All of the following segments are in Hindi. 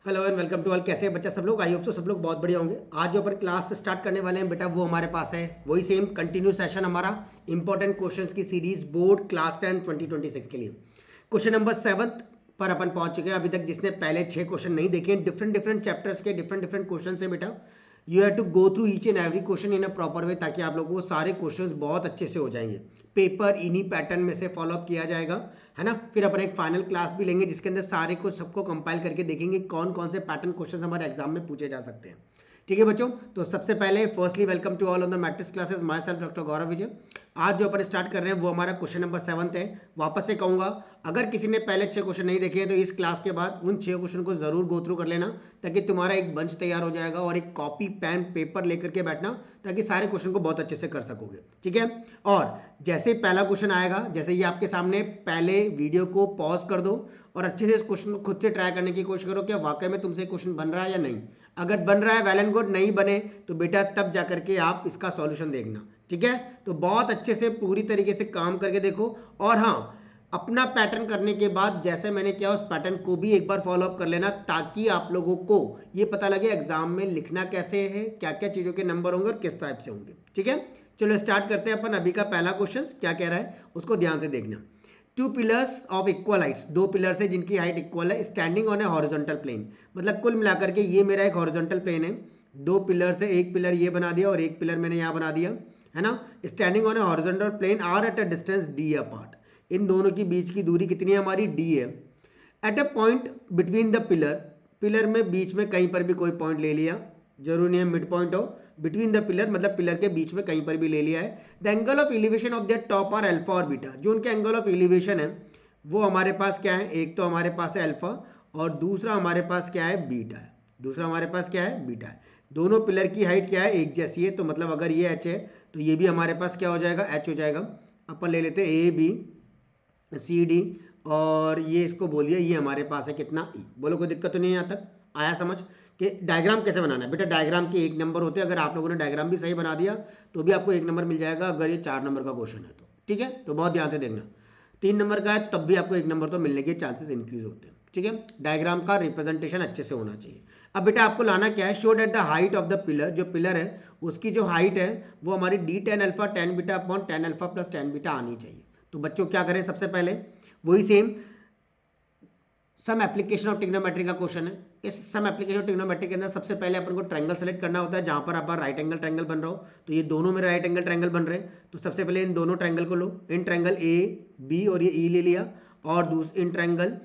Hello and welcome to all. कैसे हैं बच्चा सब लोग? आई होप सो सब लोग बहुत बढ़िया होंगे। आज जो अपन क्लास स्टार्ट करने वाले हैं बेटा वो हमारे पास है वही सेम कंटिन्यू सेशन हमारा इंपॉर्टेंट क्वेश्चंस की सीरीज बोर्ड क्लास 10 2026 के लिए। क्वेश्चन नंबर 7 पर अपन पहुंच चुके हैं। अभी तक जिसने पहले 6 क्वेश्चन नहीं देखे, डिफरेंट डिफरेंट चैप्टर्स के डिफरेंट डिफरेंट क्वेश्चन है बेटा। You have to go through each and every question in a proper way, ताकि आप लोगों को सारे क्वेश्चंस बहुत अच्छे से हो जाएंगे। पेपर इन्हीं पैटर्न में से फॉलो अप किया जाएगा, है ना। फिर अपन एक फाइनल क्लास भी लेंगे जिसके अंदर सारे को सबको कंपाइल करके देखेंगे कौन कौन से पैटर्न क्वेश्चंस हमारे एग्जाम में पूछे जा सकते हैं। ठीक है बच्चों, तो सबसे पहले firstly welcome to all on the matrix classes, myself doctor Gaurav Vijay. आज जो अपन स्टार्ट कर रहे हैं वो हमारा क्वेश्चन नंबर 7 है। वापस से कहूंगा, अगर किसी ने पहले 6 क्वेश्चन नहीं देखे हैं तो इस क्लास के बाद उन 6 क्वेश्चन को जरूर गो थ्रू कर लेना, ताकि तुम्हारा एक बंच तैयार हो जाएगा और एक कॉपी पेन पेपर लेकर के बैठना, ताकि सारे क्वेश्चन को बहुत अच्छे से कर सकोगे। ठीक है, और जैसे पहला क्वेश्चन आएगा, जैसे ये आपके सामने, पहले वीडियो को पॉज कर दो और अच्छे से इस क्वेश्चन को खुद से ट्राई करने की कोशिश करो कि वाकई में तुमसे क्वेश्चन बन रहा है या नहीं। अगर बन रहा है वेल एंड गुड, नहीं बने तो बेटा तब जाकर के आप इसका सॉल्यूशन देखना। ठीक है, तो बहुत अच्छे से पूरी तरीके से काम करके देखो। और हाँ, अपना पैटर्न करने के बाद जैसे मैंने किया उस पैटर्न को भी एक बार फॉलो अप कर लेना, ताकि आप लोगों को ये पता लगे एग्जाम में लिखना कैसे है, क्या क्या चीज़ों के नंबर होंगे और किस टाइप से होंगे। ठीक है, चलो स्टार्ट करते हैं अपन। अभी का पहला क्वेश्चन क्या कह रहा है उसको ध्यान से देखना। Two pillars of equal heights, दो पिलर्स है जिनकी हाइट इक्वल है, standing on a horizontal plane. मतलब कुल मिलाकर के ये मेरा एक हॉरिजॉन्टल प्लेन है, दो पिलर्स है, एक पिलर ये बना दिया और एक पिलर मैंने यहाँ बना दिया, है ना। Standing on a horizontal plane are at a distance D apart. इन दोनों के बीच की दूरी कितनी है हमारी? डी है। At a point between the pillar, pillar में बीच में कहीं पर भी कोई पॉइंट ले लिया, जरूरी नहीं है मिड पॉइंट हो। बिटवीन द पिलर मतलब पिलर के बीच में कहीं पर भी ले लिया है। The angle of elevation of the top are alpha और बीटा। जो उनके एंगल ऑफ एलिवेशन है वो हमारे पास क्या है? एक तो हमारे पास है अल्फा और दूसरा हमारे पास क्या है? बीटा है। दूसरा हमारे पास क्या है? बीटा है। दोनों पिलर की हाइट क्या है? एक जैसी है, तो मतलब अगर ये एच है तो ये भी हमारे पास क्या हो जाएगा? एच हो जाएगा। अपन ले लेते हैं ए बी सी डी, और ये इसको बोलिए ये हमारे पास है कितना? ई। बोलो कोई दिक्कत तो नहीं है? यहाँ तक आया समझ कि डायग्राम कैसे बनाना है? बेटा डायग्राम के 1 नंबर होते हैं, अगर आप लोगों ने डायग्राम भी सही बना दिया तो भी आपको 1 नंबर मिल जाएगा, अगर ये 4 नंबर का क्वेश्चन है तो। ठीक है, तो बहुत ध्यान से देखना। 3 नंबर का है तब भी आपको 1 नंबर तो मिलने के चांसेस इंक्रीज होते हैं। ठीक है, डायग्राम का रिप्रेजेंटेशन अच्छे से होना चाहिए। अब बेटा आपको लाना क्या है? Show that the height of the pillar, जो पिलर है उसकी जो हाइट है वो हमारी d tan alpha tan beta upon ten alpha plus tan beta आनी चाहिए। तो बच्चों क्या करें? सबसे पहले वही same some application of trigonometry का क्वेश्चन है। इस सम एप्लीकेशन ऑफ ट्रिग्नोमेट्री के अंदर सबसे पहले अपन को ट्रायंगल सेलेक्ट करना होता है, जहां पर आप राइट एंगल ट्रायंगल बन रहा हो। तो ये दोनों मेरे राइट एंगल ट्रायंगल बन रहे हैं, तो सबसे पहले इन दोनों ट्रायंगल को लो। इन ट्रायंगल ए बी और ये ई ले लिया, और इन ट्रायंगल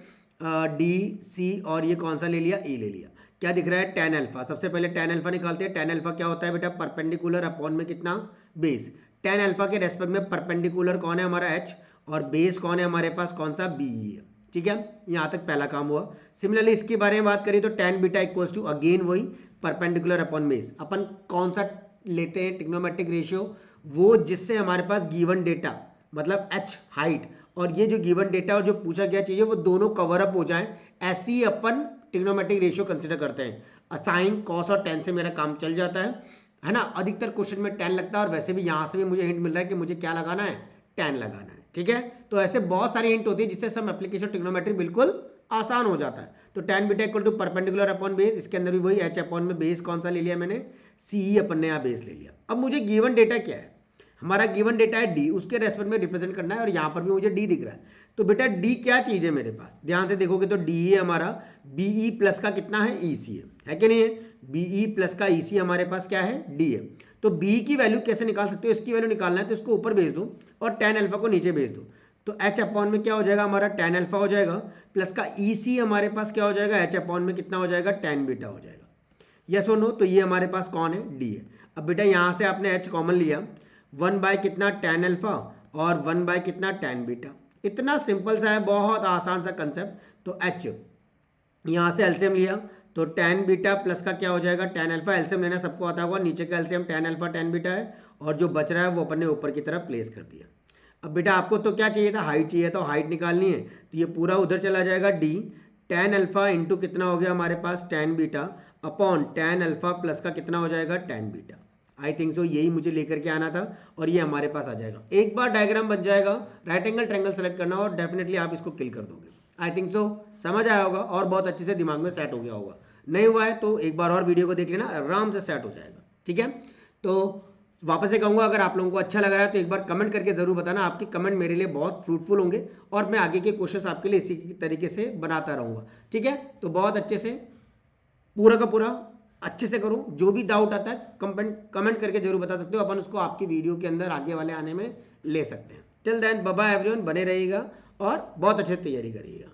डी सी और ये कौन सा ले लिया? ई ले लिया। क्या दिख रहा है? Tan alpha. सबसे पहले टेन अल्फा निकालते हैं। टेन अल्फा क्या होता है बेटा? परपेंडिकुलर अपॉन में कितना? बेस। टेन अल्फा के रेस्पेक्ट में परपेंडिकुलर कौन है? हमारा एच, और बेस कौन है हमारे पास? कौन सा? बी है। ठीक है, यहां तक पहला काम हुआ। सिमिलरली इसके बारे में बात करें तो tan beta equals to again वही परपेंडिकुलर अपॉन बेस। अपन कौन सा लेते हैं ट्रिग्नोमेट्रिक रेशियो? वो जिससे हमारे पास गिवन डेटा मतलब एच हाइट और ये जो गिवन डेटा और जो पूछा गया चाहिए वो दोनों कवर अप हो जाए, ऐसी अपन ट्रिग्नोमेट्रिक रेशियो कंसिडर करते हैं। साइन कॉस और टेन से मेरा काम चल जाता है ना। अधिकतर क्वेश्चन में टेन लगता है, और वैसे भी यहां से भी मुझे हिंट मिल रहा है कि मुझे क्या लगाना है? टेन लगाना है। ठीक है, तो ऐसे बहुत सारी हिंट होती है जिससे सम एप्लीकेशन ट्रिग्नोमेट्री बिल्कुल आसान हो जाता है। तो tan beta equal to perpendicular upon base, इसके अंदर भी वही एच अपॉन में बेस कौन सा ले लिया मैंने? सी अपन ने यहाँ बेस ले लिया। अब मुझे गिवन डेटा क्या है? हमारा गिवन डेटा है डी, उसके रेस्पेक्ट में रिप्रेजेंट करना है, और यहाँ पर भी मुझे डी दिख रहा है। तो बेटा डी क्या चीज है मेरे पास? ध्यान से देखोगे तो डी है हमारा बीई प्लस का कितना है? ईसी है कि नहीं है? बीई प्लस का ईसी हमारे पास क्या है? डी है। तो बी की वैल्यू कैसे निकाल सकते हो? इसकी वैल्यू निकालना है तो इसको ऊपर भेज दो और टेन अल्फा को नीचे भेज दो। तो एच अपॉन में क्या हो जाएगा हमारा? टेन अल्फा हो जाएगा, प्लस का ईसी हमारे पास क्या हो जाएगा? एच अपॉन में कितना हो जाएगा? टेन बीटा हो जाएगा। यस और नो? तो ये हमारे पास कौन है? डी है। अब बेटा यहां से आपने एच कॉमन लिया, 1 बाय कितना? टेन अल्फा, और 1 बाय कितना? Tan beta. इतना सिंपल सा है, बहुत आसान सा कंसेप्ट। तो एच यहां से एलसीएम लिया तो टेन बीटा प्लस का क्या हो जाएगा? Tan alpha. एलसीएम लेना सबको आता होगा, नीचे का LCM ten alpha tan beta है, और जो बच रहा है वो अपन ने ऊपर की तरफ प्लेस कर दिया। अब बेटा आपको तो क्या चाहिए था? हाइट चाहिए, तो हाइट निकालनी है तो ये पूरा उधर चला जाएगा डी, टेन अल्फा इंटू कितना हो गया हमारे पास? Ten beta upon ten alpha plus का कितना हो जाएगा? Ten beta. I think so यही मुझे लेकर के आना था, और ये हमारे पास आ जाएगा। एक बार डायग्राम बन जाएगा, राइट एंगल ट्रायंगल सेलेक्ट करना और डेफिनेटली आप इसको किल कर दोगे। आई थिंक सो समझ आया होगा और बहुत अच्छे से दिमाग में सेट हो गया होगा। नहीं हुआ है तो एक बार और वीडियो को देख लेना, आराम से सेट हो जाएगा। ठीक है, तो वापस से कहूँगा, अगर आप लोगों को अच्छा लग रहा है तो एक बार कमेंट करके ज़रूर बताना। आपके कमेंट मेरे लिए बहुत फ्रूटफुल होंगे और मैं आगे के क्वेश्चंस आपके लिए इसी तरीके से बनाता रहूँगा। ठीक है, तो बहुत अच्छे से पूरा का पूरा अच्छे से करो। जो भी डाउट आता है कमेंट करके जरूर बता सकते हो, अपन उसको आपकी वीडियो के अंदर आगे वाले आने में ले सकते हैं। Till then bye bye everyone, बने रहिएगा और बहुत अच्छे से तैयारी करिएगा।